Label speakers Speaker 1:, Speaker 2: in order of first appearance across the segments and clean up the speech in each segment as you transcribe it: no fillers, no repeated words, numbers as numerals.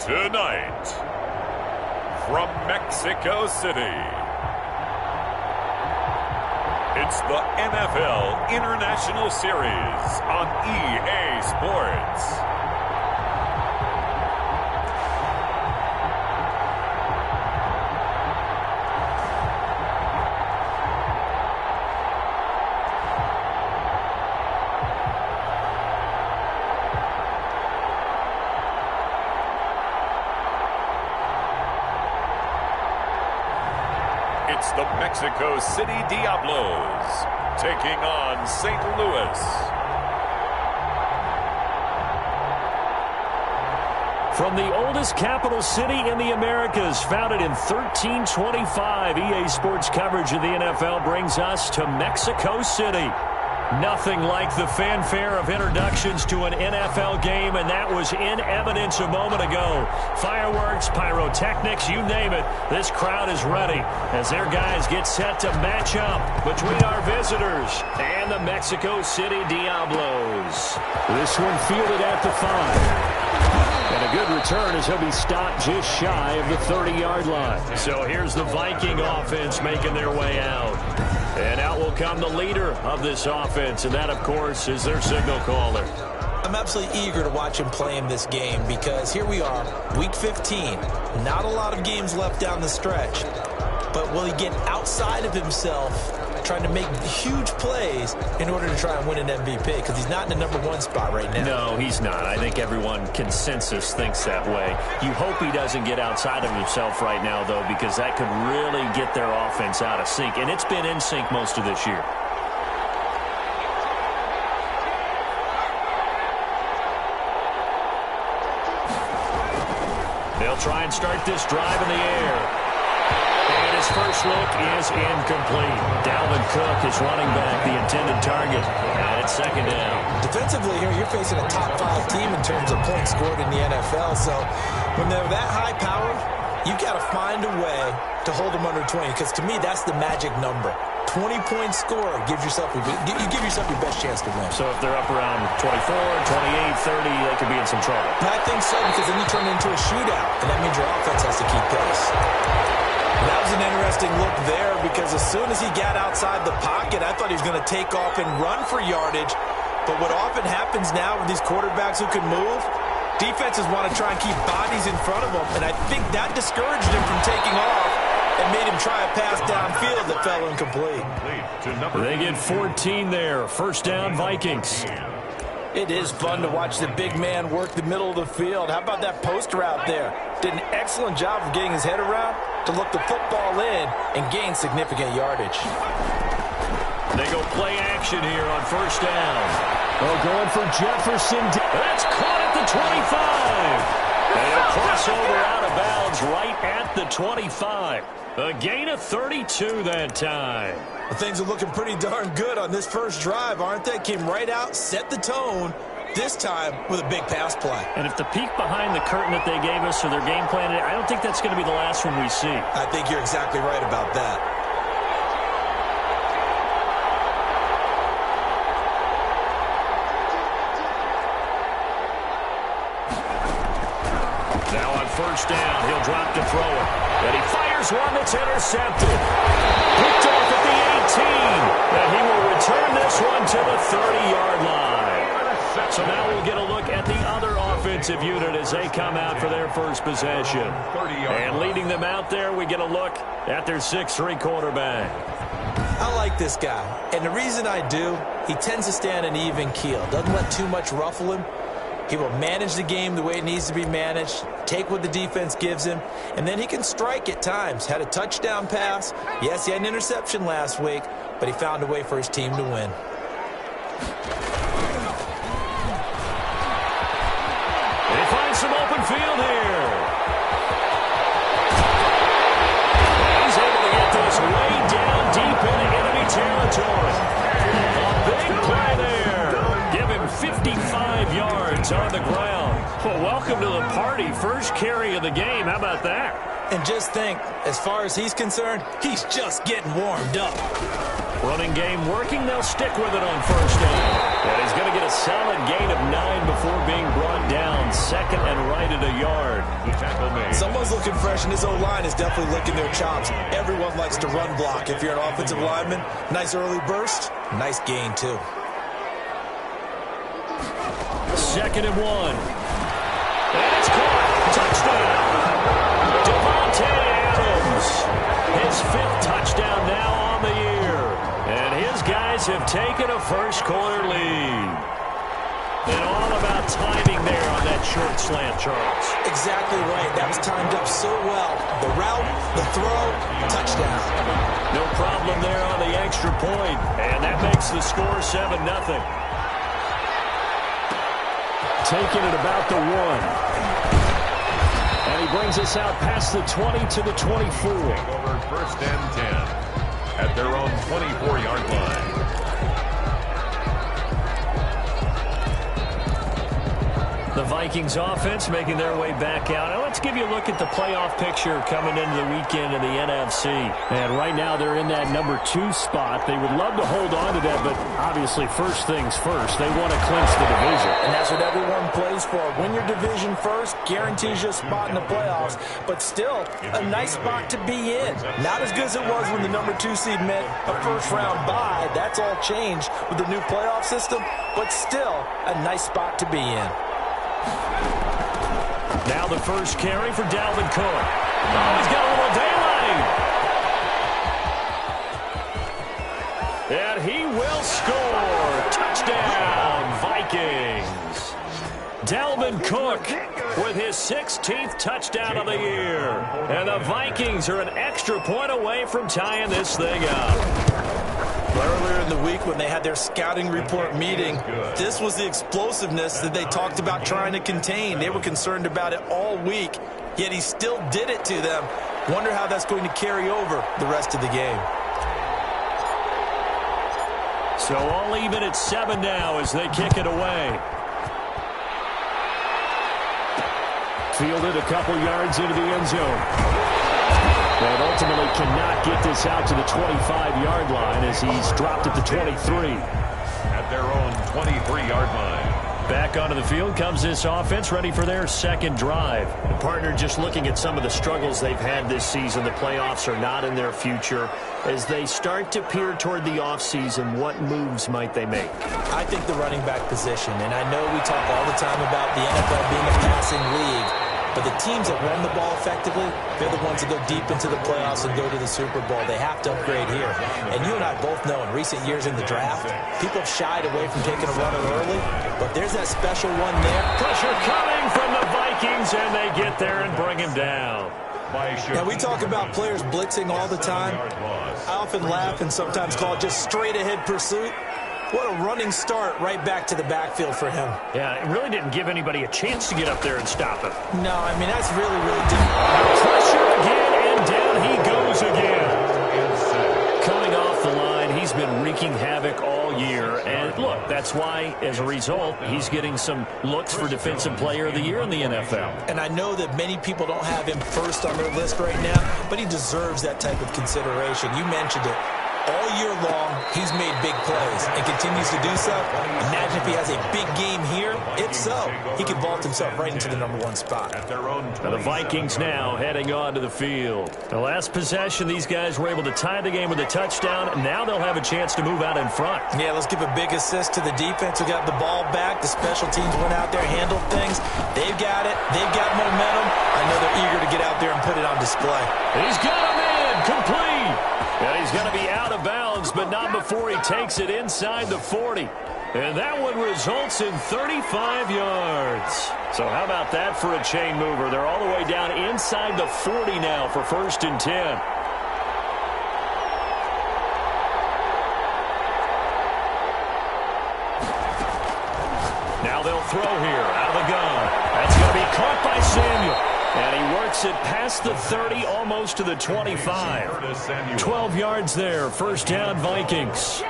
Speaker 1: Tonight, from Mexico City, it's the NFL International Series on EA Sports. It's the Mexico City Diablos taking on St. Louis.
Speaker 2: From the oldest capital city in the Americas, founded in 1325, EA Sports coverage of the NFL brings us to Mexico City. Nothing like the fanfare of introductions to an NFL game, and that was in evidence a moment ago. Fireworks, pyrotechnics, you name it. This crowd is ready as their guys get set to match up between our visitors and the Mexico City Diablos. This one fielded at the 5. And a good return as he'll be stopped just shy of the 30-yard line. So here's the Viking offense making their way out. And out will come the leader of this offense, and that, of course, is their signal caller.
Speaker 3: I'm absolutely eager to watch him play in this game because here we are, Week 15. Not a lot of games left down the stretch. But will he get outside of himself trying to make huge plays in order to try and win an MVP? Because he's not in the #1 spot right now.
Speaker 2: No, he's not. I think everyone consensus thinks that way. You hope he doesn't get outside of himself right now, though, because that could really get their offense out of sync. And it's been in sync most of this year. They'll try and start this drive in the air. And his first look is incomplete. Dalvin Cook is running back the intended target. And it's second down.
Speaker 3: Defensively here, you're facing a top 5 team in terms of points scored in the NFL. So when they're that high powered, you got to find a way to hold them under 20. Because to me, that's the magic number. 20-point score gives yourself you give yourself your best chance to win.
Speaker 2: So if they're up around 24, 28, 30, they could be in some trouble.
Speaker 3: And I think so, because then you turn it into a shootout, and that means your offense has to keep pace. And that was an interesting look there, because as soon as he got outside the pocket, I thought he was going to take off and run for yardage. But what often happens now with these quarterbacks who can move, defenses want to try and keep bodies in front of them, and I think that discouraged him from taking off and made him try a pass downfield that fell incomplete.
Speaker 2: They get 14 there. First down, Vikings.
Speaker 3: It is fun to watch the big man work the middle of the field. How about that post route there? Did an excellent job of getting his head around to look the football in and gain significant yardage.
Speaker 2: They go play action here on first down. Oh, going for Jefferson. That's caught at the 25. And a crossover out of bounds right at the 25. A gain of 32 that time.
Speaker 3: Well, things are looking pretty darn good on this first drive, aren't they? Came right out, set the tone, this time with a big pass play.
Speaker 2: And if the peek behind the curtain that they gave us for their game plan, I don't think that's going to be the last one we see.
Speaker 3: I think you're exactly right about that.
Speaker 2: Now on first down, he'll drop to throw it. And he fires one that's intercepted. Picked off at the 18. And he will return this one to the 30-yard line. So now we'll get a look at the other offensive unit as they come out for their first possession. And leading them out there, we get a look at their 6'3" quarterback.
Speaker 3: I like this guy. And the reason I do, he tends to stay on an even keel. Doesn't let too much ruffle him. He will manage the game the way it needs to be managed, take what the defense gives him, and then he can strike at times. Had a touchdown pass. Yes, he had an interception last week, but he found a way for his team to win.
Speaker 2: They find some open field here. He's able to get this way down deep into enemy territory. A big play there. Give him 55 yards on the ground. Well, welcome to the party. First carry of the game. How about that?
Speaker 3: And just think, as far as he's concerned, he's just getting warmed up.
Speaker 2: Running game working. They'll stick with it on first down. And he's going to get a solid gain of 9 before being brought down. Second and right at a yard.
Speaker 1: The tackle made.
Speaker 3: Someone's looking fresh, and his O-line is definitely licking their chops. Everyone likes to run block. If you're an offensive lineman, nice early burst, nice gain too.
Speaker 2: Second and 1. And it's caught. Touchdown. Devontae Adams. His 5th touchdown now on the year. And his guys have taken a first-quarter lead. And all about timing there on that short slant, Charles.
Speaker 3: Exactly right. That was timed up so well. The route, the throw, touchdown.
Speaker 2: No problem there on the extra point. And that makes the score 7-0. Taking it about the 1. And he brings us out past the 20 to the 24.
Speaker 1: Over first and 10 at their own 24-yard line.
Speaker 2: The Vikings offense making their way back out. Now let's give you a look at the playoff picture coming into the weekend in the NFC. And right now they're in that number 2 spot. They would love to hold on to that, but obviously first things first. They want to clinch the division.
Speaker 3: And that's what everyone plays for. Win your division first, guarantees you a spot in the playoffs. But still, a nice spot to be in. Not as good as it was when the number 2 seed meant a first-round bye. That's all changed with the new playoff system. But still, a nice spot to be in.
Speaker 2: Now the first carry for Dalvin Cook. Oh, he's got a little daylight. And he will score. Touchdown, Vikings. Dalvin Cook with his 16th touchdown of the year. And the Vikings are an extra point away from tying this thing up.
Speaker 3: Earlier in the week when they had their scouting report meeting, this was the explosiveness that they talked about trying to contain. They were concerned about it all week, yet he still did it to them. Wonder how that's going to carry over the rest of the game.
Speaker 2: So all even at 7 now as they kick it away. Fielded a couple yards into the end zone. But ultimately cannot get this out to the 25-yard line as he's dropped at the 23.
Speaker 1: At their own 23-yard line.
Speaker 2: Back onto the field comes this offense, ready for their second drive. The partner just looking at some of the struggles they've had this season. The playoffs are not in their future. As they start to peer toward the offseason, what moves might they make?
Speaker 3: I think the running back position, and I know we talk all the time about the NFL being a passing league. But the teams that run the ball effectively, they're the ones that go deep into the playoffs and go to the Super Bowl. They have to upgrade here. And you and I both know in recent years in the draft, people have shied away from taking a runner early. But there's that special one there.
Speaker 2: Pressure coming from the Vikings, and they get there and bring him down.
Speaker 3: Now, we talk about players blitzing all the time. I often laugh and sometimes call it just straight-ahead pursuit. What a running start right back to the backfield for him.
Speaker 2: Yeah, it really didn't give anybody a chance to get up there and stop him.
Speaker 3: No, I mean, that's really, really different.
Speaker 2: Pressure again, and down he goes again. Coming off the line, he's been wreaking havoc all year. And look, that's why, as a result, he's getting some looks for Defensive Player of the Year in the NFL.
Speaker 3: And I know that many people don't have him first on their list right now, but he deserves that type of consideration. You mentioned it. All year long, he's made big plays and continues to do so. Imagine if he has a big game here. If so, he could vault himself right into the number 1 spot.
Speaker 2: Now the Vikings now heading on to the field. The last possession, these guys were able to tie the game with a touchdown. Now they'll have a chance to move out in front.
Speaker 3: Yeah, let's give a big assist to the defense who got the ball back. The special teams went out there, handled things. They've got it. They've got momentum. I know they're eager to get out there and put it on display.
Speaker 2: He's got him in, complete. And he's going to be out of bounds, but not before he takes it inside the 40. And that one results in 35 yards. So how about that for a chain mover? They're all the way down inside the 40 now for 1st and 10. Now they'll throw here out of the gun. That's going to be caught by Samuel. And he works it past the 30, almost to the 25. 12 yards there, first down Vikings.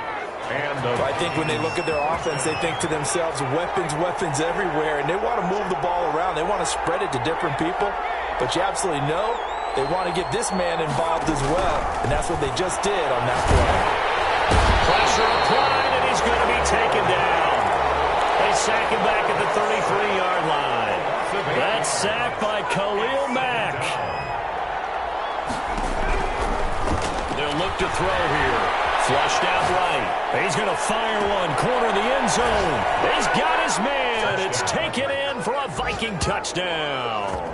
Speaker 3: I think when they look at their offense, they think to themselves, weapons everywhere, and they want to move the ball around. They want to spread it to different people. But you absolutely know they want to get this man involved as well, and that's what they just did on that play.
Speaker 2: Pressure applied, and he's going to be taken down. They sack him back at the 33-yard line. That's sacked by Khalil Mack. They'll look to throw here. Flushed out right. He's going to fire one. Corner of the end zone. He's got his man. It's taken in for a Viking touchdown.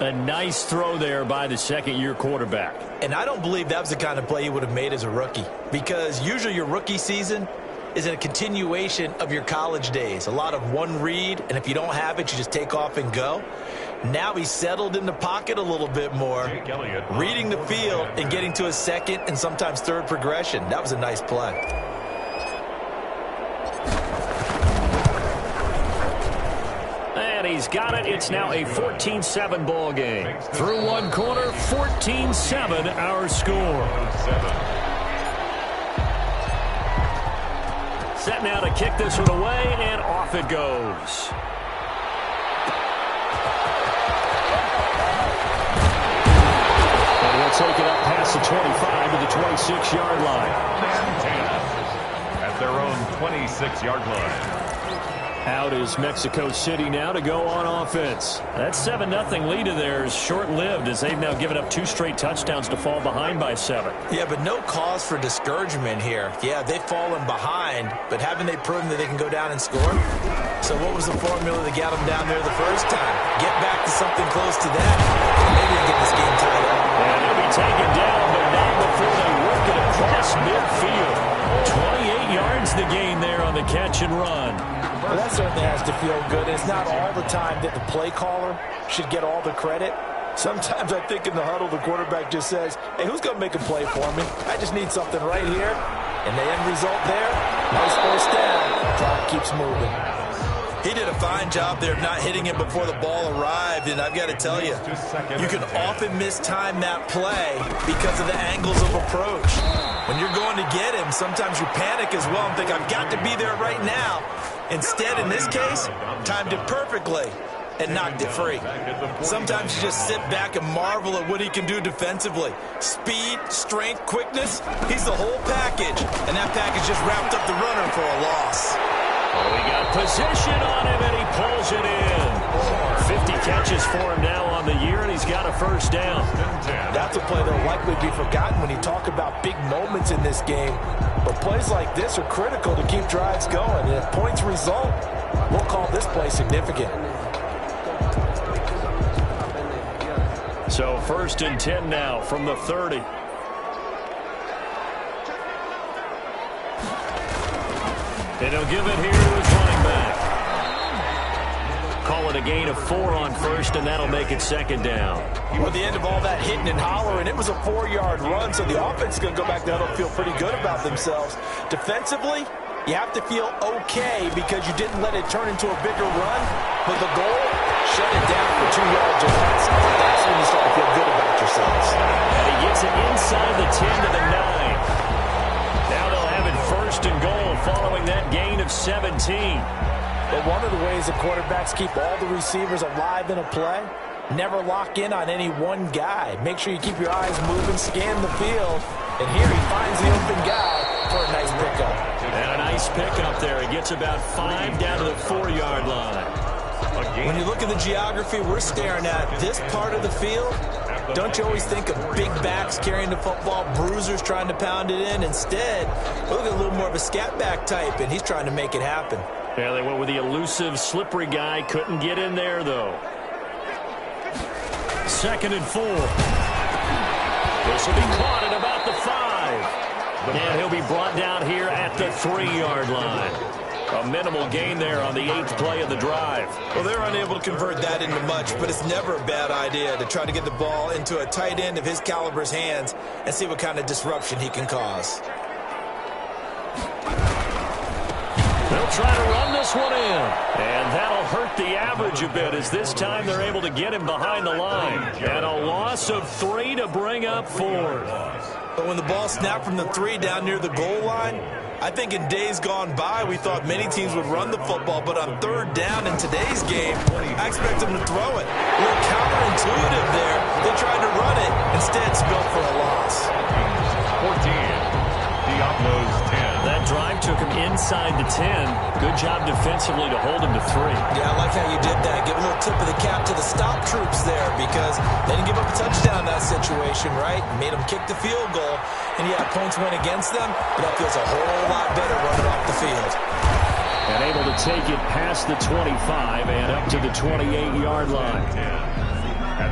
Speaker 2: A nice throw there by the second-year quarterback.
Speaker 3: And I don't believe that was the kind of play he would have made as a rookie, because usually your rookie season is a continuation of your college days. A lot of one read, and if you don't have it, you just take off and go. Now he's settled in the pocket a little bit more, reading the field and getting to a second and sometimes third progression. That was a nice play.
Speaker 2: And he's got it. It's now a 14-7 ball game. Through one quarter, 14-7 our score. Set now to kick this one away, and off it goes. And we'll take it up past the 25 to the 26-yard line.
Speaker 1: At their own 26-yard line.
Speaker 2: Out is Mexico City now to go on offense. That 7-0 lead of theirs short-lived, as they've now given up 2 straight touchdowns to fall behind by 7.
Speaker 3: Yeah, but no cause for discouragement here. Yeah, they've fallen behind, but haven't they proven that they can go down and score? So what was the formula that got them down there the first time? Get back to something close to that. Maybe they get this game tied up.
Speaker 2: And they'll be taken down, but not before they work it across midfield. 28 yards the gain there on the catch and run.
Speaker 4: Well, that certainly has to feel good. It's not all the time that the play caller should get all the credit. Sometimes I think in the huddle, the quarterback just says, hey, who's going to make a play for me? I just need something right here. And the end result there, nice first down. Clock keeps moving.
Speaker 3: He did a fine job there of not hitting him before the ball arrived, and I've got to tell you, you can often mistime that play because of the angles of approach. When you're going to get him, sometimes you panic as well and think, I've got to be there right now. Instead, in this case, timed it perfectly and knocked it free. Sometimes you just sit back and marvel at what he can do defensively. Speed, strength, quickness, he's the whole package, and that package just wrapped up the runner for a loss.
Speaker 2: Oh, he got position on him, and he pulls it in. 50 catches for him now on the year, and he's got a first down.
Speaker 4: That's a play that will likely be forgotten when you talk about big moments in this game. But plays like this are critical to keep drives going. And if points result, we'll call this play significant.
Speaker 2: So 1st and 10 now from the 30. And he'll give it here to his running back. Call it a gain of 4 on first, and that'll make it 2nd down.
Speaker 4: Well, at the end of all that hitting and hollering, it was a 4-yard run, so the offense is going to go back down and feel pretty good about themselves. Defensively, you have to feel okay because you didn't let it turn into a bigger run, but the goal, shut it down for 2 yards or less. That's when you start to feel good about yourselves.
Speaker 2: And he gets it inside the 10 to the 9. Now they'll have it 1st and goal following that gain of 17.
Speaker 4: But one of the ways the quarterbacks keep all the receivers alive in a play, never lock in on any one guy. Make sure you keep your eyes moving, scan the field, and here he finds the open guy for a nice pickup.
Speaker 2: And a nice pickup there. He gets about 5 down to the 4-yard line.
Speaker 3: When you look at the geography we're staring at, this part of the field, don't you always think of big backs carrying the football, bruisers trying to pound it in? Instead, look at a little more of a scat back type, and he's trying to make it happen.
Speaker 2: Yeah, they went with the elusive, slippery guy. Couldn't get in there, though. 2nd and 4. This will be caught at about the 5. And he'll be brought down here at the 3-yard line. A minimal gain there on the 8th play of the drive.
Speaker 3: Well, they're unable to convert that into much, but it's never a bad idea to try to get the ball into a tight end of his caliber's hands and see what kind of disruption he can cause.
Speaker 2: They'll They'll try to run this one in. And that'll hurt the average a bit as this time they're able to get him behind the line. And a loss of 3 to bring up 4.
Speaker 3: But when the ball snapped from the 3 down near the goal line, I think in days gone by, we thought many teams would run the football, but on 3rd down in today's game, I expect them to throw it. A little counterintuitive there. They tried to run it, instead spilled for a loss.
Speaker 1: 14, Diablo's 10.
Speaker 2: That drive took him inside the 10. Good job defensively to hold him to 3.
Speaker 3: Yeah, I like how you did that. Give a little tip of the cap to the stop troops there because they didn't give up a touchdown in that situation, right? Made them kick the field goal. And yeah, points went against them, but that feels a whole lot better running off the field.
Speaker 2: And able to take it past the 25 and up to the 28-yard line.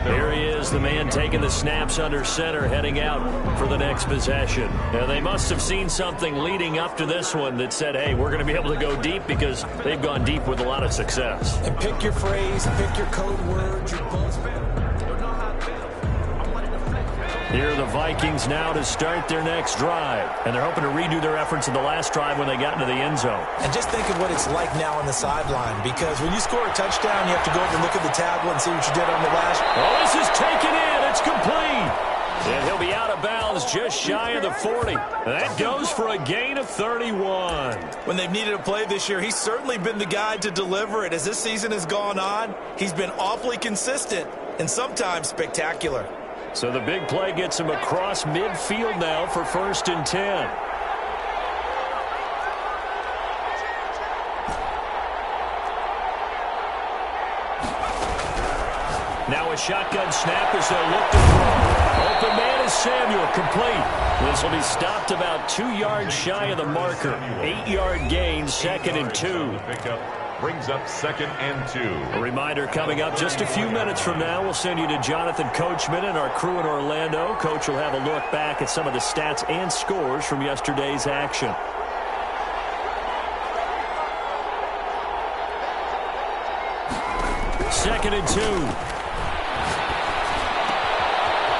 Speaker 2: Here he is, the man taking the snaps under center, heading out for the next possession. Now, they must have seen something leading up to this one that said, hey, we're going to be able to go deep because they've gone deep with a lot of success.
Speaker 3: And pick your phrase, pick your code words, your buzz.
Speaker 2: Here are the Vikings now to start their next drive. And they're hoping to redo their efforts in the last drive when they got into the end zone.
Speaker 3: And just think of what it's like now on the sideline, because when you score a touchdown, you have to go over and look at the tablet and see what you did on the last.
Speaker 2: Oh, this is taken in. It's complete. And he'll be out of bounds just shy of the 40. That goes for a gain of 31.
Speaker 3: When they've needed a play this year, he's certainly been the guy to deliver it. As this season has gone on, he's been awfully consistent and sometimes spectacular.
Speaker 2: So the big play gets him across midfield now for 1st and 10. Now a shotgun snap as they look to throw. Open man is Samuel, complete. This will be stopped about 2 yards shy of the marker. 8-yard gain, 2nd and 2.
Speaker 1: Pickup brings up 2nd and 2.
Speaker 2: A reminder coming up just a few minutes from now. We'll send you to Jonathan Coachman and our crew in Orlando. Coach will have a look back at some of the stats and scores from yesterday's action. Second and 2.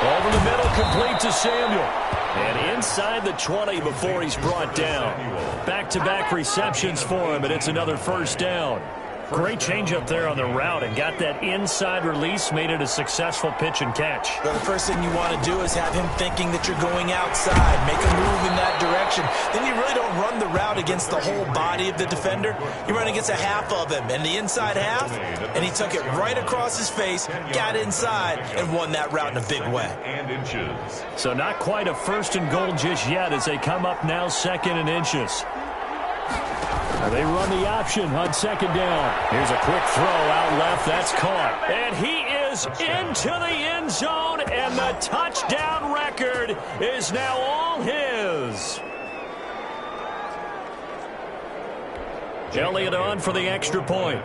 Speaker 2: Over the middle, complete to Samuel. And inside the 20 before he's brought down. Back-to-back receptions for him, and it's another 1st down. Great change up there on the route and got that inside release, made it a successful pitch and catch.
Speaker 3: Well, the first thing you want to do is have him thinking that you're going outside, make a move in that direction. Then you really don't run the route against the whole body of the defender. You run against a half of him, and the inside half, and he took it right across his face, got inside, and won that route in a big way.
Speaker 2: So not quite a 1st and goal just yet as they come up now 2nd and inches. They run the option on 2nd down. Here's a quick throw out left. That's caught. And he is into the end zone, and the touchdown record is now all his. Elliott on for the extra point.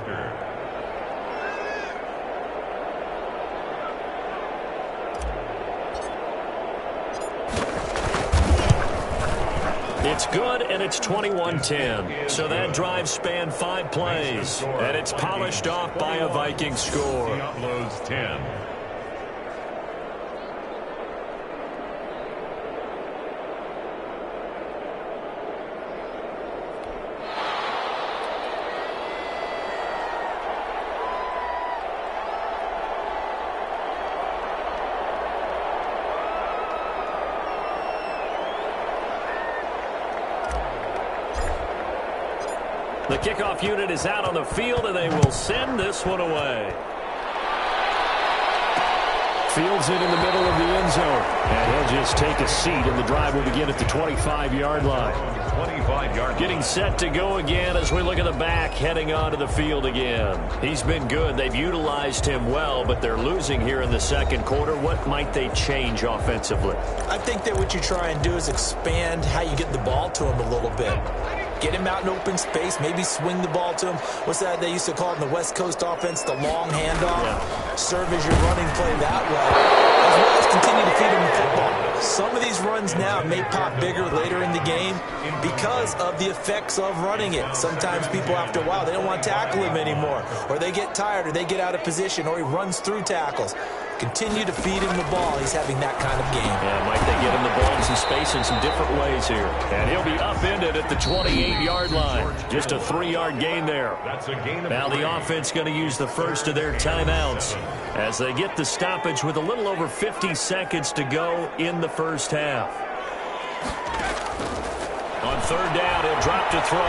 Speaker 2: It's good, and it's 21-10. So that drive spanned 5 plays, and it's polished off by a Viking score.
Speaker 1: Diablo's 10.
Speaker 2: The kickoff unit is out on the field, and they will send this one away. Fields it in the middle of the end zone. And he'll just take a seat, and the drive will begin at the 25-yard line.
Speaker 1: 25-yard.
Speaker 2: Getting set to go again as we look at the back, heading onto the field again. He's been good. They've utilized him well, but they're losing here in the 2nd quarter. What might they change offensively?
Speaker 3: I think that what you try and do is expand how you get the ball to him a little bit. Get him out in open space, maybe swing the ball to him. What's that they used to call it in the West Coast offense, the long handoff? Yeah. Serve as your running play that way, as well as continue to feed him the football. Some of these runs now may pop bigger later in the game because of the effects of running it. Sometimes people, after a while, they don't want to tackle him anymore, or they get tired, or they get out of position, or he runs through tackles. Continue to feed him the ball. He's having that kind of game.
Speaker 2: Yeah, might they get him the ball in some space in some different ways here. And he'll be upended at the 28-yard line. Just a 3-yard gain there. Now the offense going to use the first of their timeouts as they get the stoppage with a little over 50 seconds to go in the first half. On third down, he'll drop to throw.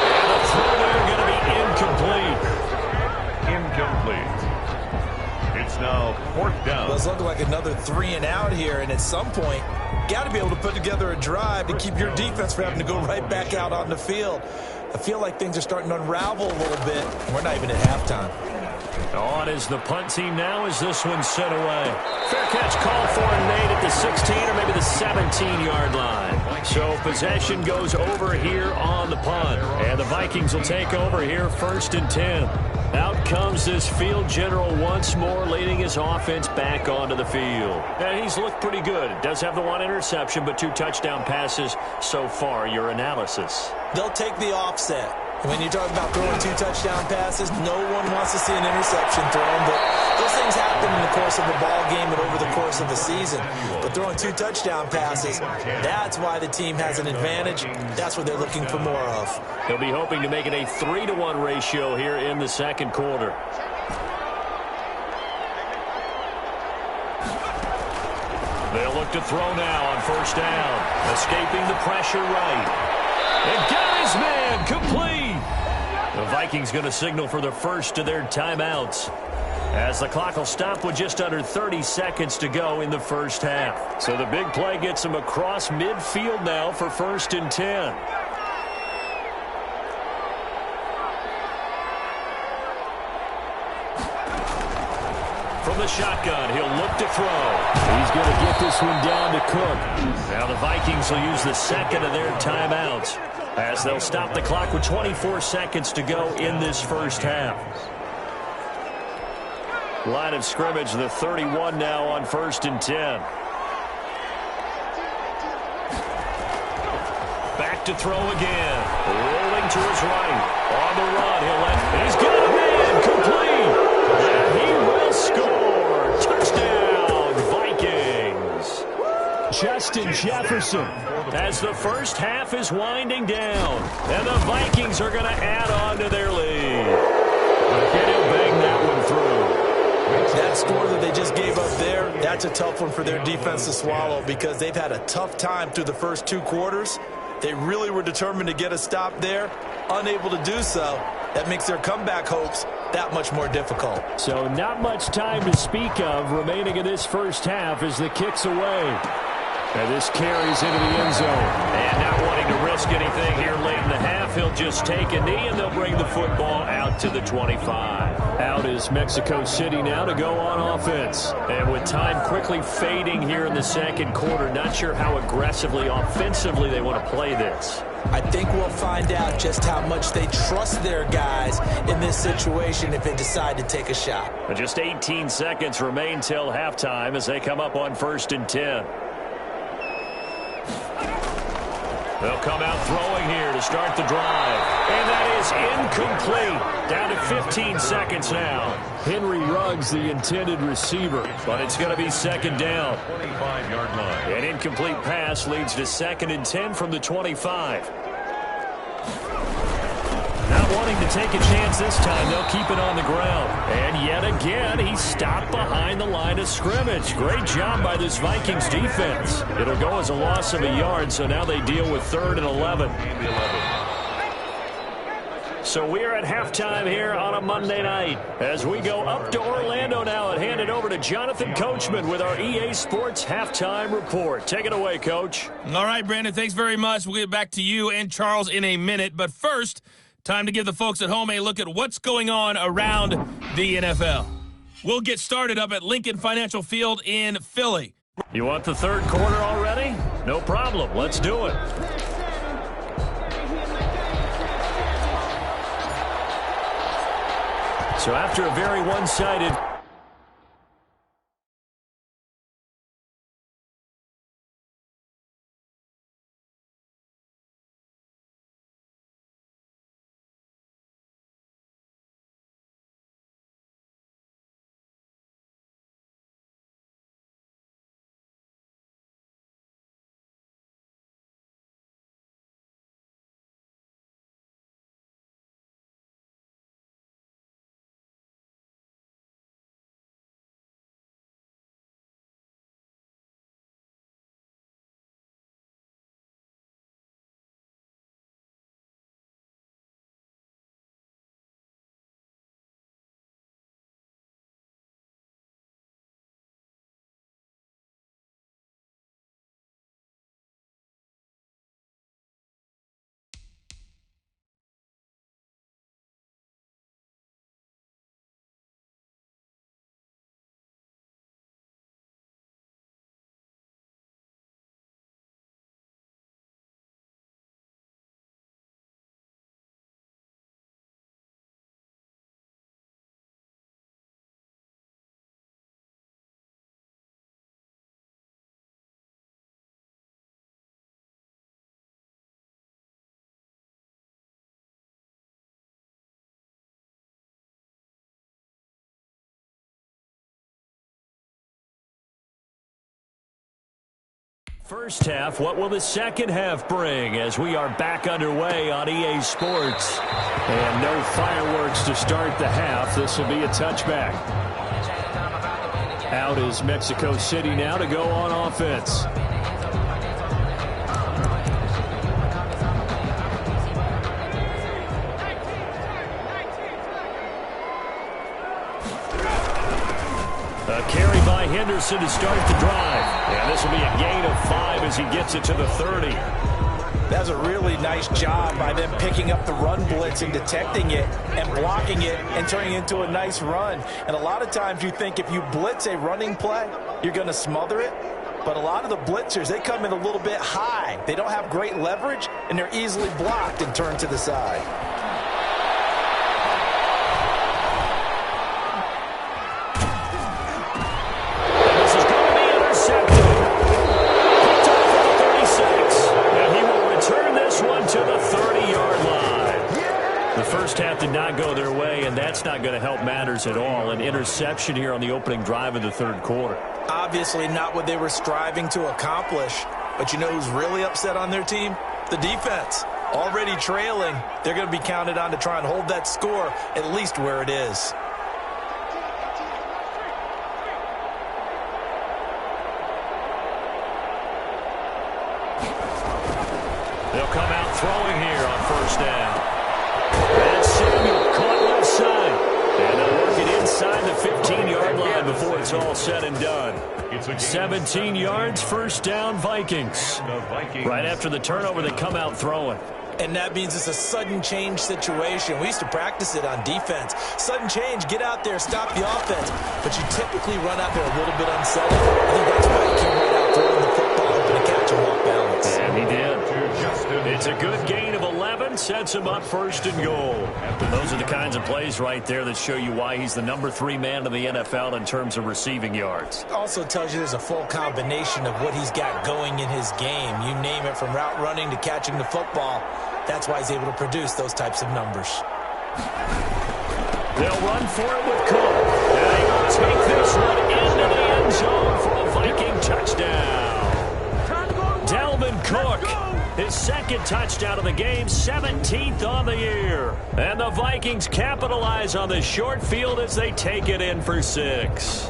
Speaker 2: And the throw there going to be incomplete.
Speaker 1: It's now fourth down.
Speaker 3: Well, it's looking like another 3 and out here, and at some point, got to be able to put together a drive to keep your defense from having to go right back out on the field. I feel like things are starting to unravel a little bit. We're not even at halftime.
Speaker 2: On is the punt team now as this one's sent away. Fair catch called for and made at the 16 or maybe the 17-yard line. So possession goes over here on the punt. And the Vikings will take over here first and 10. Out comes this field general once more, leading his offense back onto the field. And he's looked pretty good. Does have the 1 interception, but 2 touchdown passes so far. Your analysis?
Speaker 3: They'll take the offset. When you talk about throwing 2 touchdown passes, no one wants to see an interception thrown, but those things happen in the course of the ball game and over the course of the season. But throwing 2 touchdown passes, that's why the team has an advantage. That's what they're looking for more of.
Speaker 2: They'll be hoping to make it a 3-to-1 ratio here in the second quarter. They'll look to throw now on first down. Escaping the pressure right. And got his man complete. The Vikings going to signal for the first of their timeouts as the clock will stop with just under 30 seconds to go in the first half. So the big play gets them across midfield now for first and 10. From the shotgun, he'll look to throw. He's going to get this one down to Cook. Now the Vikings will use the second of their timeouts as they'll stop the clock with 24 seconds to go in this first half. Line of scrimmage, the 31 now on first and 10. Back to throw again. Rolling to his right. On the run, he's got a man complete. And he will score. Touchdown, Vikings. Justin Jefferson. As the first half is winding down. And the Vikings are going to add on to their lead. And he'll bang that one through.
Speaker 3: That score that they just gave up there, that's a tough one for their defense to swallow because they've had a tough time through the first 2 quarters. They really were determined to get a stop there, unable to do so. That makes their comeback hopes that much more difficult.
Speaker 2: So not much time to speak of remaining in this first half as the kick's away. And this carries into the end zone. And not wanting to risk anything here late in the half, he'll just take a knee and they'll bring the football out to the 25. Out is Mexico City now to go on offense. And with time quickly fading here in the second quarter, not sure how aggressively, offensively they want to play this.
Speaker 3: I think we'll find out just how much they trust their guys in this situation if they decide to take a shot.
Speaker 2: But just 18 seconds remain till halftime as they come up on first and 10. They'll come out throwing here to start the drive. And that is incomplete. Down to 15 seconds now. Henry Ruggs, the intended receiver. But it's going to be second down.
Speaker 1: 25-yard line.
Speaker 2: An incomplete pass leads to second and 10 from the 25. Not wanting to take a chance this time, they'll keep it on the ground. And yet again, he's stopped behind the line of scrimmage. Great job by this Vikings defense. It'll go as a loss of a yard, so now they deal with 3rd and 11. So we're at halftime here on a Monday night as we go up to Orlando now and hand it over to Jonathan Coachman with our EA Sports Halftime Report. Take it away, Coach.
Speaker 5: All right, Brandon, thanks very much. We'll get back to you and Charles in a minute. But first, time to give the folks at home a look at what's going on around the NFL. We'll get started up at Lincoln Financial Field in Philly.
Speaker 2: You want the third quarter already? No problem. Let's do it. So after a very one-sided first half. What will the second half bring as we are back underway on EA Sports? And no fireworks to start the half. This will be a touchback. Out is Mexico City now to go on offense. A carry by Henderson to start the drive. And this will be a gain of 5 as he gets it to the 30.
Speaker 4: That's a really nice job by them picking up the run blitz and detecting it and blocking it and turning it into a nice run. And a lot of times you think if you blitz a running play, you're going to smother it. But a lot of the blitzers, they come in a little bit high. They don't have great leverage, and they're easily blocked and turned to the side.
Speaker 2: First half did not go their way, and that's not going to help matters at all. An interception here on the opening drive of the third quarter.
Speaker 4: Obviously not what they were striving to accomplish. But you know who's really upset on their team? The defense. Already trailing. They're going to be counted on to try and hold that score at least where it is.
Speaker 2: They'll come out throwing here on first down. And Samuel caught left side. And they'll work it inside the 15-yard line before it's all said and done. 17 yards, first down, Vikings. Right after the turnover, they come out throwing.
Speaker 4: And that means it's a sudden change situation. We used to practice it on defense. Sudden change, get out there, stop the offense. But you typically run out there a little bit unsettled. I think that's why he came right out throwing the football, hoping to catch him off balance.
Speaker 2: And he did. It's a good gain of 11, sets him up first and goal. Those are the kinds of plays right there that show you why he's the number 3 man in the NFL in terms of receiving yards.
Speaker 4: Also tells you there's a full combination of what he's got going in his game. You name it, from route running to catching the football. That's why he's able to produce those types of numbers.
Speaker 2: They'll run for it with Cook. And he will take this one into the end zone for a Viking touchdown. Dalvin Cook, his second touchdown of the game, 17th on the year. And the Vikings capitalize on the short field as they take it in for 6.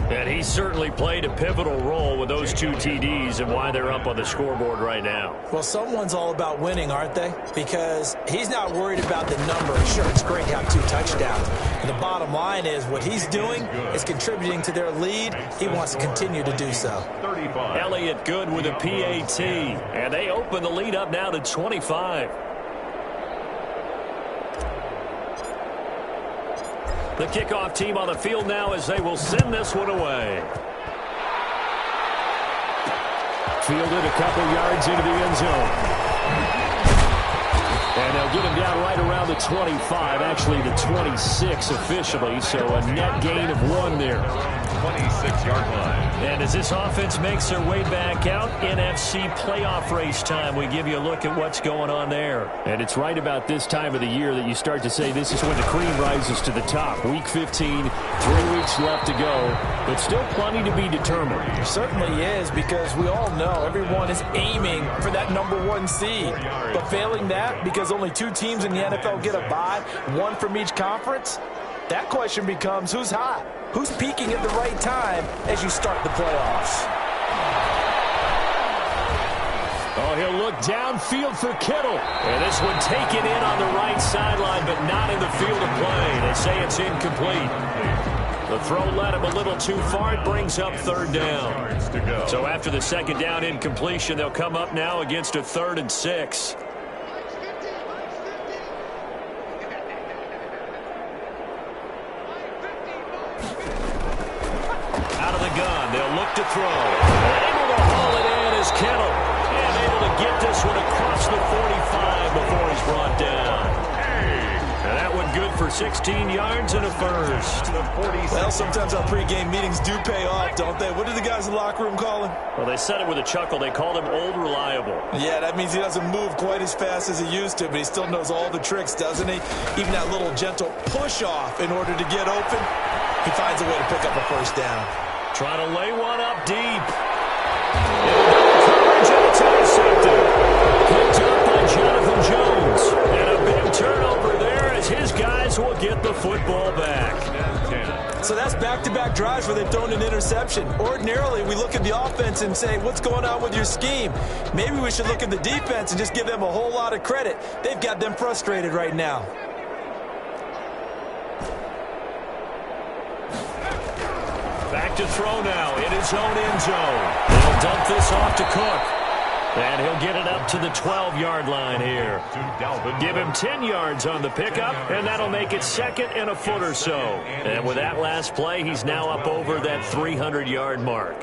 Speaker 2: And he certainly played a pivotal role with those 2 TDs and why they're up on the scoreboard right now.
Speaker 4: Well, someone's all about winning, aren't they? Because he's not worried about the number. Sure, it's great to have 2 touchdowns. And the bottom line is what he's doing is contributing to their lead. He wants to continue to do so.
Speaker 2: Elliott Good with a PAT. And they open the lead up now to 25. The kickoff team on the field now as they will send this one away. Fielded a couple yards into the end zone. And they'll get him down right around the 25, actually the 26 officially, so a net gain of 1 there.
Speaker 1: 26-yard line.
Speaker 2: And as this offense makes their way back out, NFC playoff race time, we give you a look at what's going on there. And it's right about this time of the year that you start to say this is when the cream rises to the top. Week 15, 3 weeks left to go, but still plenty to be determined.
Speaker 4: It certainly is, because we all know everyone is aiming for that number 1 seed. But failing that, because only 2 teams in the NFL get a bye, 1 from each conference, that question becomes who's hot? Who's peaking at the right time as you start the playoffs?
Speaker 2: Oh, he'll look downfield for Kittle. And this one taken in on the right sideline, but not in the field of play. They say it's incomplete. The throw led him a little too far. It brings up 3rd down. So after the 2nd down incompletion, they'll come up now against a 3rd and 6. They'll look to throw. Able to haul it in is Kittle. And able to get this one across the 45 before he's brought down. And that one good for 16 yards and a first.
Speaker 4: Well, sometimes our pregame meetings do pay off, don't they? What did the guys in the locker room call him?
Speaker 2: Well, they said it with a chuckle. They called him Old Reliable.
Speaker 4: Yeah, that means he doesn't move quite as fast as he used to, but he still knows all the tricks, doesn't he? Even that little gentle push-off in order to get open, he finds a way to pick up a first down.
Speaker 2: Trying to lay one up deep. Coverage, and it's intercepted. Picked up by Jonathan Jones. And a big turnover there as his guys will get the football back.
Speaker 4: So that's back-to-back drives where they've thrown an interception. Ordinarily, we look at the offense and say, what's going on with your scheme? Maybe we should look at the defense and just give them a whole lot of credit. They've got them frustrated right now.
Speaker 2: Back to throw now in his own end zone. He'll dump this off to Cook. And he'll get it up to the 12-yard line here. Give him 10 yards on the pickup, and that'll make it second and a foot or so. And with that last play, he's now up over that 300-yard mark.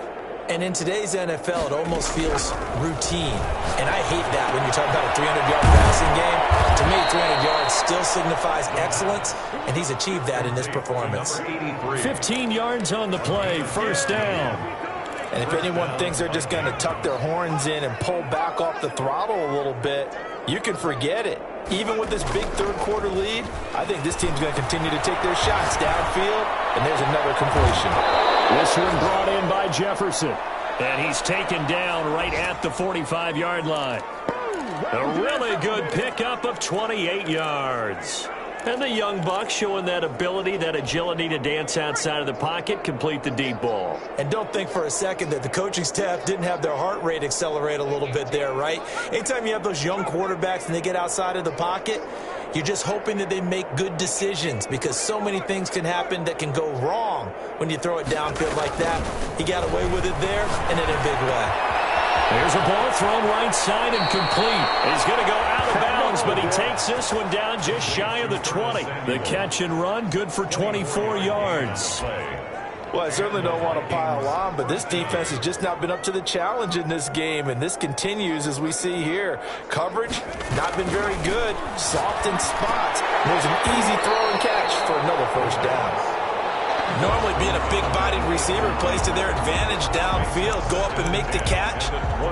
Speaker 4: And in today's NFL, it almost feels routine. And I hate that when you talk about a 300-yard passing game. To me, 300 yards still signifies excellence, and he's achieved that in this performance.
Speaker 2: 15 yards on the play, first down.
Speaker 4: And if anyone thinks they're just going to tuck their horns in and pull back off the throttle a little bit, you can forget it. Even with this big third-quarter lead, I think this team's going to continue to take their shots downfield, and there's another completion.
Speaker 2: This one brought in by Jefferson, and he's taken down right at the 45-yard line. A really good pickup of 28 yards. And the young buck showing that ability, that agility to dance outside of the pocket, complete the deep ball.
Speaker 4: And don't think for a second that the coaching staff didn't have their heart rate accelerate a little bit there, right? Anytime you have those young quarterbacks and they get outside of the pocket, you're just hoping that they make good decisions because so many things can happen that can go wrong when you throw it downfield like that. He got away with it there and in a big way.
Speaker 2: There's a ball thrown right side and complete. He's going to go out of bounds, but he takes this one down just shy of the 20. The catch and run, good for 24 yards.
Speaker 4: Well, I certainly don't want to pile on, but this defense has just not been up to the challenge in this game, and this continues as we see here. Coverage, not been very good. Soft in spots. There's an easy throw and catch for another first down. Normally being a big-bodied receiver plays to their advantage downfield. Go up and make the catch,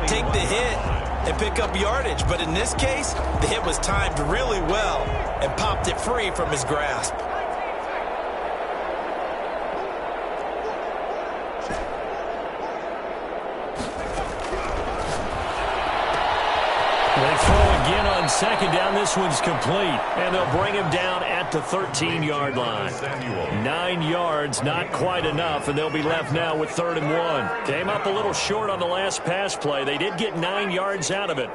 Speaker 4: take the hit, and pick up yardage. But in this case, the hit was timed really well and popped it free from his grasp.
Speaker 2: They throw again on second down. This one's complete. And they'll bring him down at the 13-yard line. 9 yards, not quite enough, and they'll be left now with 3rd and 1. Came up a little short on the last pass play. They did get 9 yards out of it.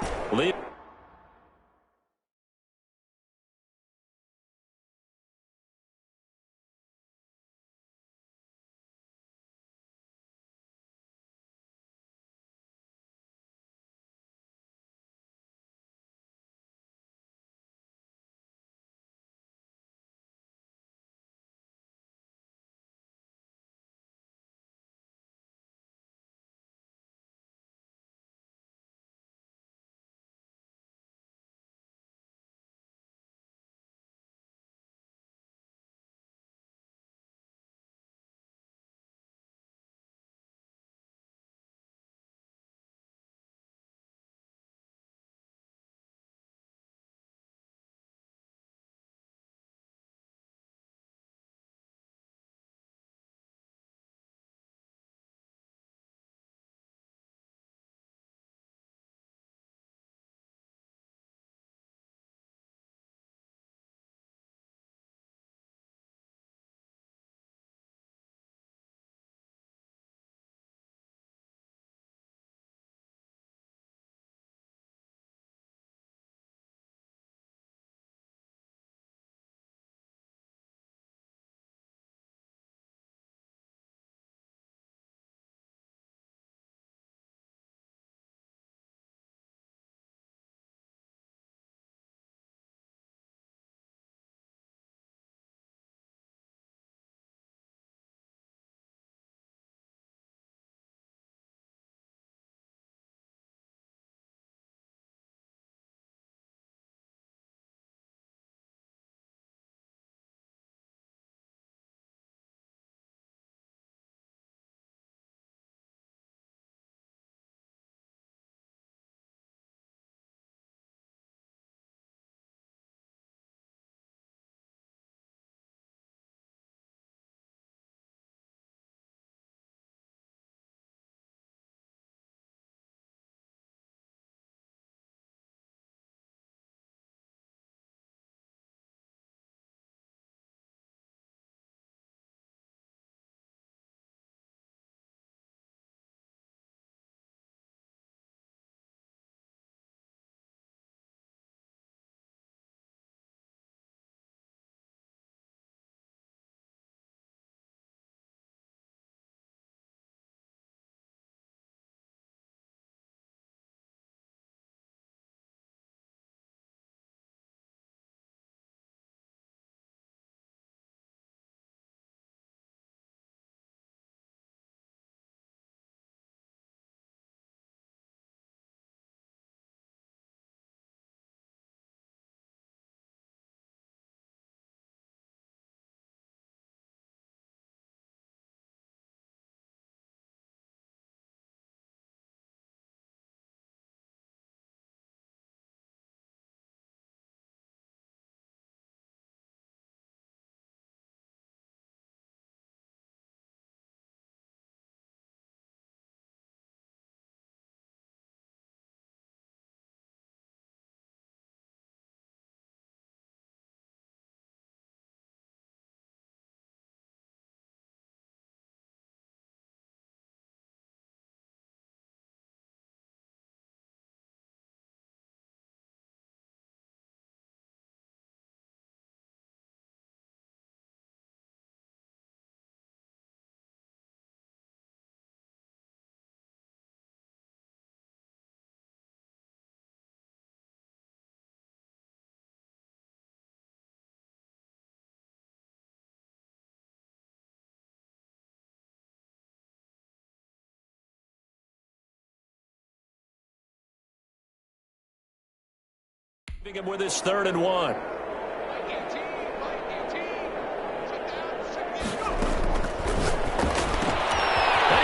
Speaker 2: Him with his 3rd and 1. And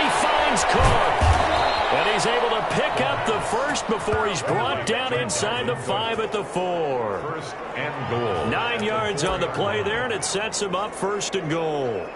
Speaker 2: he finds Cook. And he's able to pick up the first before he's brought down inside the 5 at the 4.
Speaker 1: 1st and goal.
Speaker 2: 9 yards on the play there, and it sets him up 1st and goal.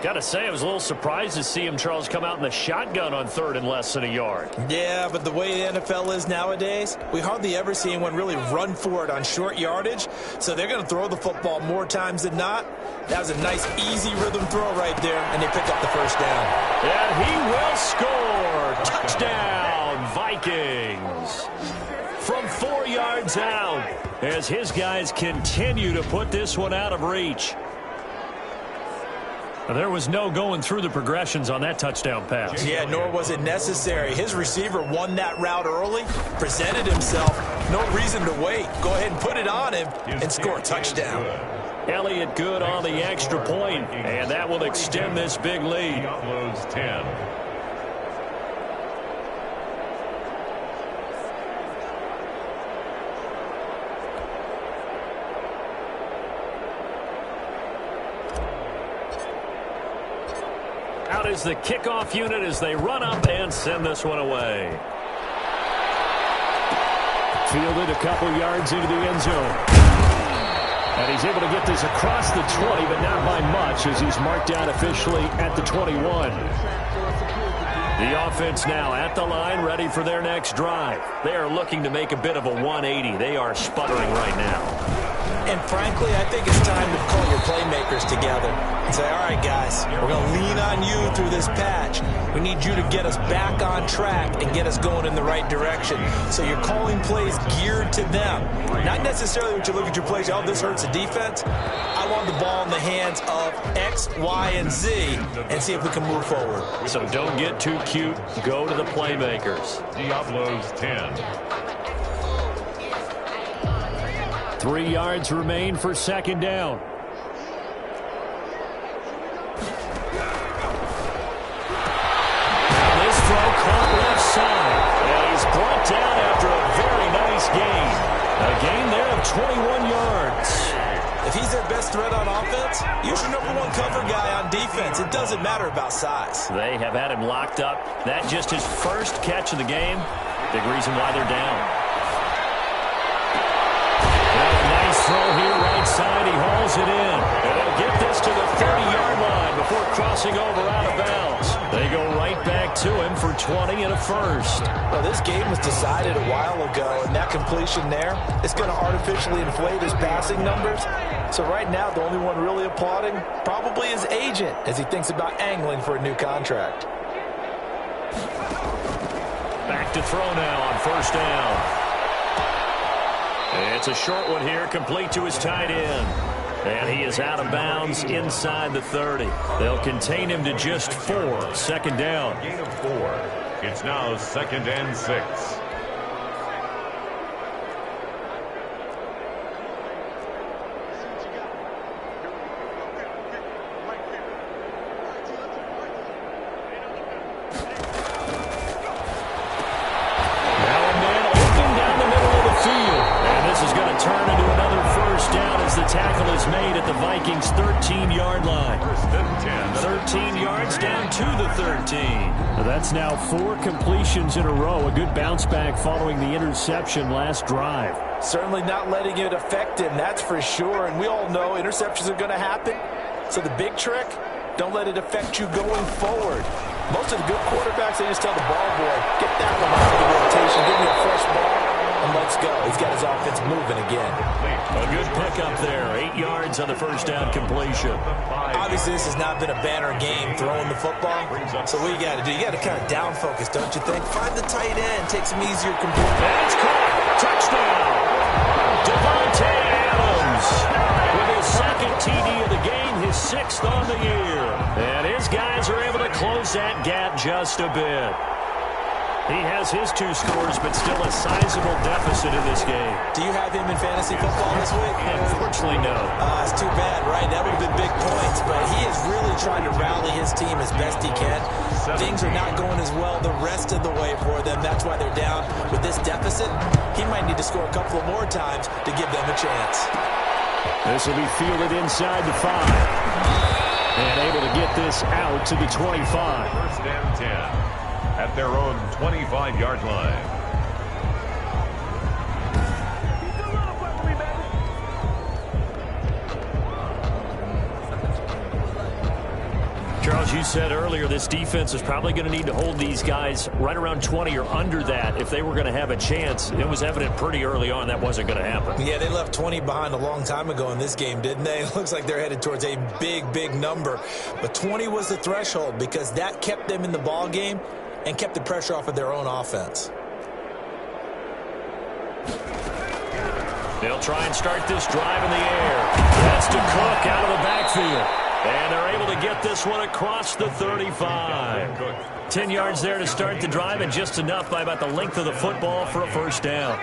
Speaker 2: Got to say, I was a little surprised to see him, Charles, come out in the shotgun on 3rd and less than a yard.
Speaker 4: Yeah, but the way the NFL is nowadays, we hardly ever see anyone really run for it on short yardage. So they're going to throw the football more times than not. That was a nice, easy rhythm throw right there, and they pick up the 1st down.
Speaker 2: And he will score. Touchdown, Vikings. From 4 yards out, as his guys continue to put this one out of reach. There was no going through the progressions on that touchdown pass.
Speaker 4: Yeah, nor was it necessary. His receiver won that route early, presented himself. No reason to wait. Go ahead and put it on him and score a touchdown.
Speaker 2: Elliott good on the extra point, and that will extend this big lead.
Speaker 1: Uploads 10.
Speaker 2: Out is the kickoff unit as they run up and send this one away. Fielded a couple yards into the end zone. And he's able to get this across the 20, but not by much as he's marked down officially at the 21. The offense now at the line, ready for their next drive. They are looking to make a bit of a 180. They are sputtering right now.
Speaker 4: And frankly, I think it's time to call your playmakers together and say, all right, guys, we're going to lean on you through this patch. We need you to get us back on track and get us going in the right direction. So you're calling plays geared to them. Not necessarily what you look at your plays, oh, this hurts the defense. I want the ball in the hands of X, Y, and Z and see if we can move forward.
Speaker 2: So don't get too cute. Go to the playmakers.
Speaker 1: Diablo's 10.
Speaker 2: 3 yards remain for 2nd down. Now this throw caught left side. And he's brought down after a very nice gain. A gain there of 21 yards.
Speaker 4: If he's their best threat on offense, use your #1 cover guy on defense. It doesn't matter about size.
Speaker 2: They have had him locked up. That just his first catch of the game. Big reason why they're down. Nice throw here, right side. He hauls it in. And they'll get this to the 30-yard line before crossing over out of bounds. They go right back to him for 20 and a first.
Speaker 4: Well, this game was decided a while ago, and that completion there is going to artificially inflate his passing numbers. So right now, the only one really applauding probably his agent as he thinks about angling for a new contract.
Speaker 2: Back to throw now on 1st down. It's a short one here, complete to his tight end. And he is out of bounds inside the 30. They'll contain him to just 4. 2nd down.
Speaker 1: Gain of 4. It's now 2nd and 6.
Speaker 2: Tackle is made at the Vikings' 13-yard line. 13 yards down to the 13. That's now 4 completions in a row. A good bounce back following the interception last drive.
Speaker 4: Certainly not letting it affect him, that's for sure. And we all know interceptions are going to happen. So the big trick, don't let it affect you going forward. Most of the good quarterbacks, they just tell the ball boy, get that one out of the rotation, give me a fresh ball, and let's go. He's got his offense moving again.
Speaker 2: A good pickup there. 8 yards on the 1st down completion.
Speaker 4: Obviously, this has not been a banner game throwing the football. So what you got to do, you got to kind of down focus, don't you think? Find the tight end, take some easier completion.
Speaker 2: That's caught. Touchdown. Devontae Adams with his 2nd TD of the game, his 6th on the year. And his guys are able to close that gap just a bit. He has his 2 scores, but still a sizable deficit in this game.
Speaker 3: Do you have him in fantasy football this week?
Speaker 2: Unfortunately, no.
Speaker 3: It's too bad, right? That would have been big points, but he is really trying to rally his team as best he can. Things are not going as well the rest of the way for them. That's why they're down. With this deficit, he might need to score a couple more times to give them a chance.
Speaker 2: This will be fielded inside the 5. And able to get this out to the 25.
Speaker 1: First and 10 at their own 25-yard line.
Speaker 2: Charles, you said earlier this defense is probably going to need to hold these guys right around 20 or under that if they were going to have a chance. It was evident pretty early on that wasn't going to happen.
Speaker 3: Yeah, they left 20 behind a long time ago in this game, didn't they? It looks like they're headed towards a big, big number. But 20 was the threshold because that kept them in the ball game and kept the pressure off of their own offense.
Speaker 2: They'll try and start this drive in the air. That's to Cook out of the backfield. And they're able to get this one across the 35. 10 yards there to start the drive, and just enough by about the length of the football for a first down.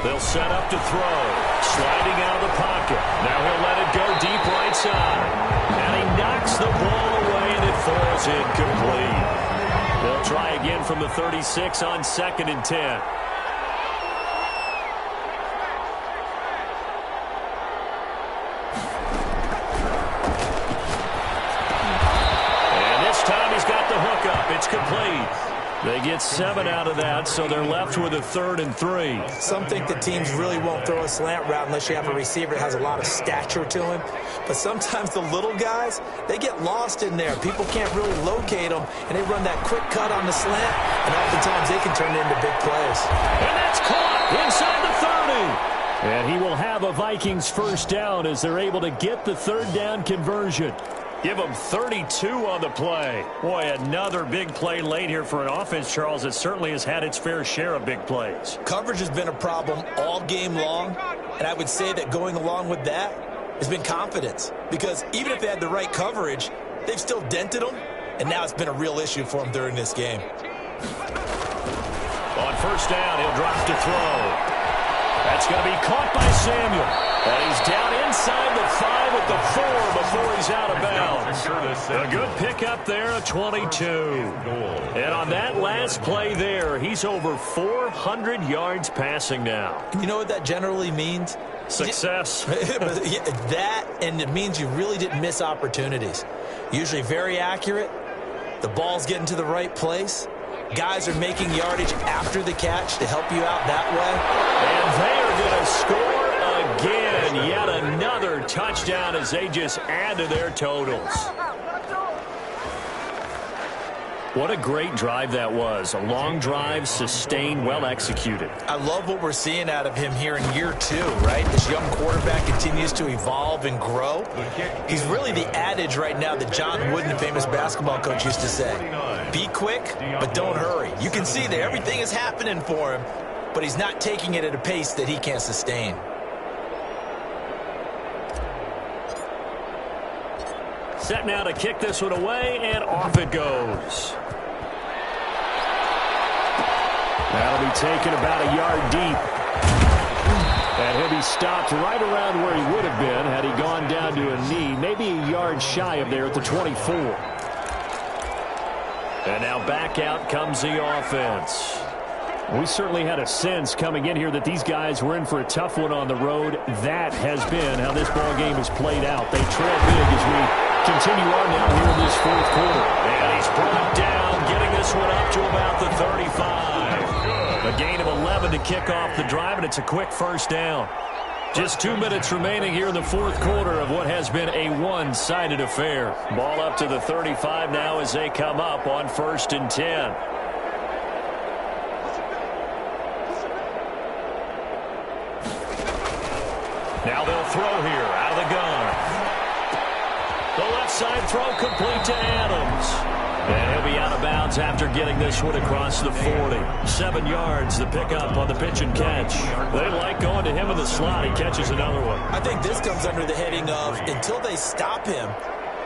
Speaker 2: They'll set up to throw. Sliding out of the pocket. Now he'll let it go deep right side. And he knocks the ball away, and it falls incomplete. They'll try again from the 36 on 2nd and 10. It's complete. They get 7 out of that, so they're left with a 3rd and 3.
Speaker 3: Some think that teams really won't throw a slant route unless you have a receiver that has a lot of stature to him. But sometimes the little guys, they get lost in there. People can't really locate them, and they run that quick cut on the slant, and oftentimes they can turn it into big plays.
Speaker 2: And that's caught inside the 30. And he will have a Vikings first down as they're able to get the 3rd down conversion. Give them 32 on the play. Boy, another big play late here for an offense, Charles, that certainly has had its fair share of big plays.
Speaker 3: Coverage has been a problem all game long, and I would say that going along with that has been confidence. Because even if they had the right coverage, they've still dented them, and now it's been a real issue for them during this game.
Speaker 2: On first down, he'll drop to throw. That's going to be caught by Samuel. And he's down inside the 5 at the 4 before he's out of bounds. A good pickup there, a 22. And on that last play there, he's over 400 yards passing now.
Speaker 3: You know what that generally means?
Speaker 2: Success.
Speaker 3: That, and it means you really didn't miss opportunities. Usually very accurate. The ball's getting to the right place. Guys are making yardage after the catch to help you out that way.
Speaker 2: And they are going to score again. Yet another touchdown as they just add to their totals. What a great drive that was. A long drive, sustained, well executed.
Speaker 3: I love what we're seeing out of him here in year 2, right? This young quarterback continues to evolve and grow. He's really the adage right now that John Wooden, the famous basketball coach, used to say. Be quick, but don't hurry. You can see that everything is happening for him, but he's not taking it at a pace that he can't sustain.
Speaker 2: Set now to kick this one away, and off it goes. That'll be taken about a yard deep. And he'll be stopped right around where he would have been had he gone down to a knee, maybe a yard shy of there at the 24. And now back out comes the offense. We certainly had a sense coming in here that these guys were in for a tough one on the road. That has been how this ball game has played out. They trail big as we continue on now here in this 4th quarter. And he's brought down, getting this one up to about the 35. A gain of 11 to kick off the drive, and it's a quick first down. Just 2 minutes remaining here in the 4th quarter of what has been a one-sided affair. Ball up to the 35 now as they come up on 1st and 10. Now they'll throw here out of the gun. The left side throw complete to Adams. And he'll be out of bounds after getting this one across the 40. 7 yards, the pickup on the pitch and catch. They like going to him in the slot. He catches another one.
Speaker 3: I think this comes under the heading of until they stop him,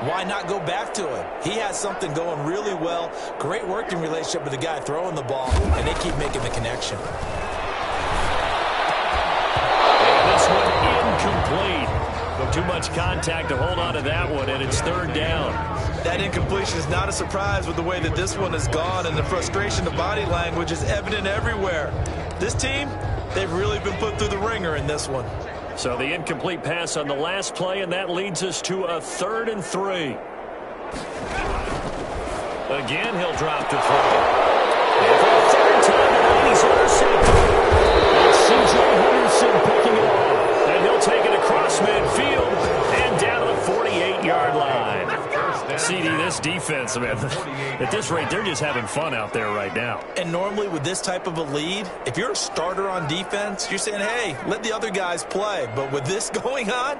Speaker 3: why not go back to him? He has something going really well. Great working relationship with the guy throwing the ball, and they keep making the connection.
Speaker 2: And this one incomplete. Too much contact to hold on to that one, and it's 3rd down.
Speaker 4: That incompletion is not a surprise with the way that this one has gone, and the frustration of body language is evident everywhere. This team, they've really been put through the ringer in this one.
Speaker 2: So the incomplete pass on the last play, and that leads us to a 3rd and 3. Again, he'll drop to throw. And for the 3rd time tonight, he's intercepted. It's C.J. Henderson picking it off. And he'll take it across midfield and down to the 48-yard line. CD, this defense, man, at this rate, they're just having fun out there right now.
Speaker 3: And normally with this type of a lead, if you're a starter on defense, you're saying, hey, let the other guys play. But with this going on,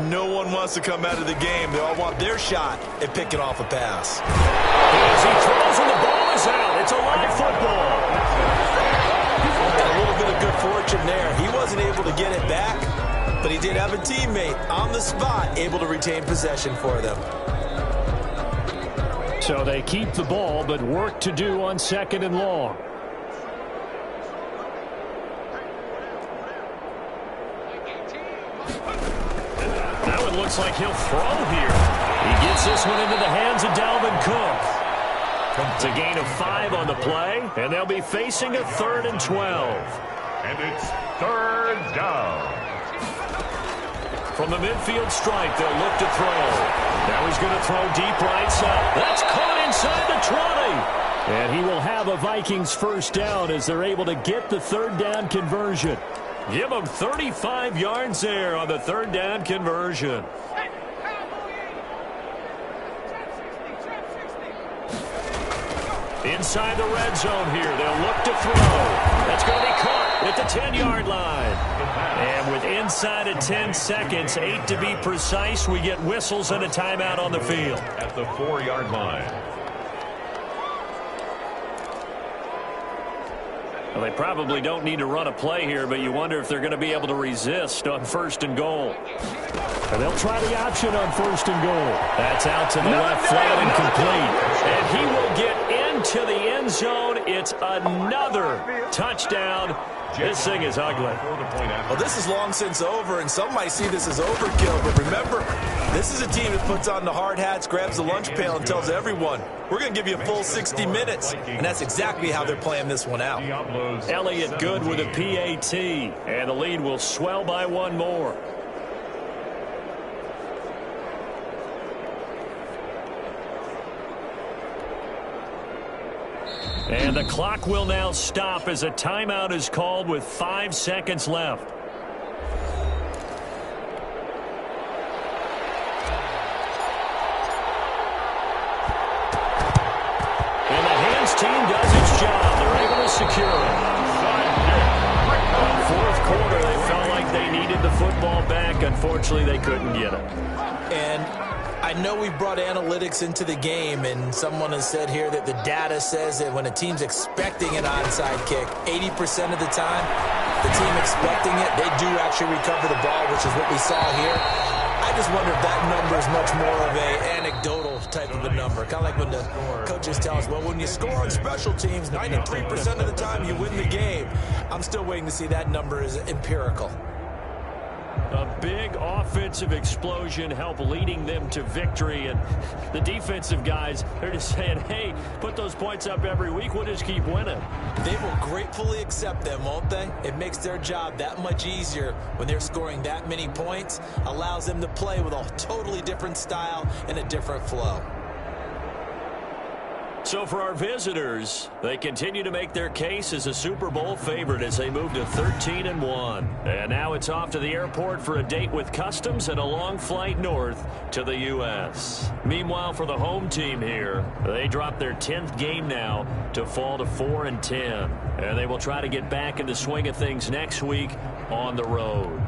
Speaker 3: no one wants to come out of the game. They all want their shot at picking off a pass.
Speaker 2: As he throws and the ball is out. It's a live football.
Speaker 3: And a little bit of good fortune there. He wasn't able to get it back, but he did have a teammate on the spot able to retain possession for them.
Speaker 2: So they keep the ball, but work to do on 2nd and long. That one looks like he'll throw here. He gets this one into the hands of Dalvin Cook. It's a gain of 5 on the play, and they'll be facing a 3rd and 12.
Speaker 1: And it's 3rd down.
Speaker 2: From the midfield stripe, they'll look to throw. Now he's going to throw deep right side. That's caught inside the 20. And he will have a Vikings 1st down as they're able to get the 3rd down conversion. Give them 35 yards there on the 3rd down conversion. Inside the red zone here, they'll look to throw. That's going to be caught at the 10-yard line. And with inside of 10 seconds, 8 to be precise, we get whistles and a timeout on the field.
Speaker 1: At the 4-yard line.
Speaker 2: Well, they probably don't need to run a play here, but you wonder if they're going to be able to resist on 1st and goal. And they'll try the option on 1st and goal. That's out to the left flat and complete. And he will get into the end zone. It's another touchdown. This thing is ugly.
Speaker 3: Well, this is long since over, and some might see this as overkill. But remember, this is a team that puts on the hard hats, grabs the lunch pail, and tells everyone, we're going to give you a full 60 minutes. And that's exactly how they're playing this one out.
Speaker 2: Elliott Good with a PAT, and the lead will swell by 1 more. And the clock will now stop as a timeout is called with 5 seconds left. And the hands team does its job. They're able to secure it. 4th quarter, they felt like they needed the football back. Unfortunately, they couldn't get it.
Speaker 3: And I know we brought analytics into the game, and someone has said here that the data says that when a team's expecting an onside kick, 80% of the time, the team expecting it, they do actually recover the ball, which is what we saw here. I just wonder if that number is much more of an anecdotal type of a number. Kind of like when the coaches tell us, well, when you score on special teams, 93% of the time you win the game. I'm still waiting to see that number is empirical.
Speaker 2: A big offensive explosion help leading them to victory. And the defensive guys, they're just saying, hey, put those points up every week. We'll just keep winning.
Speaker 3: They will gratefully accept them, won't they? It makes their job that much easier when they're scoring that many points. Allows them to play with a totally different style and a different flow.
Speaker 2: So for our visitors, they continue to make their case as a Super Bowl favorite as they move to 13-1. And now it's off to the airport for a date with customs and a long flight north to the U.S. Meanwhile, for the home team here, they drop their 10th game now to fall to 4-10. And they will try to get back in the swing of things next week on the road.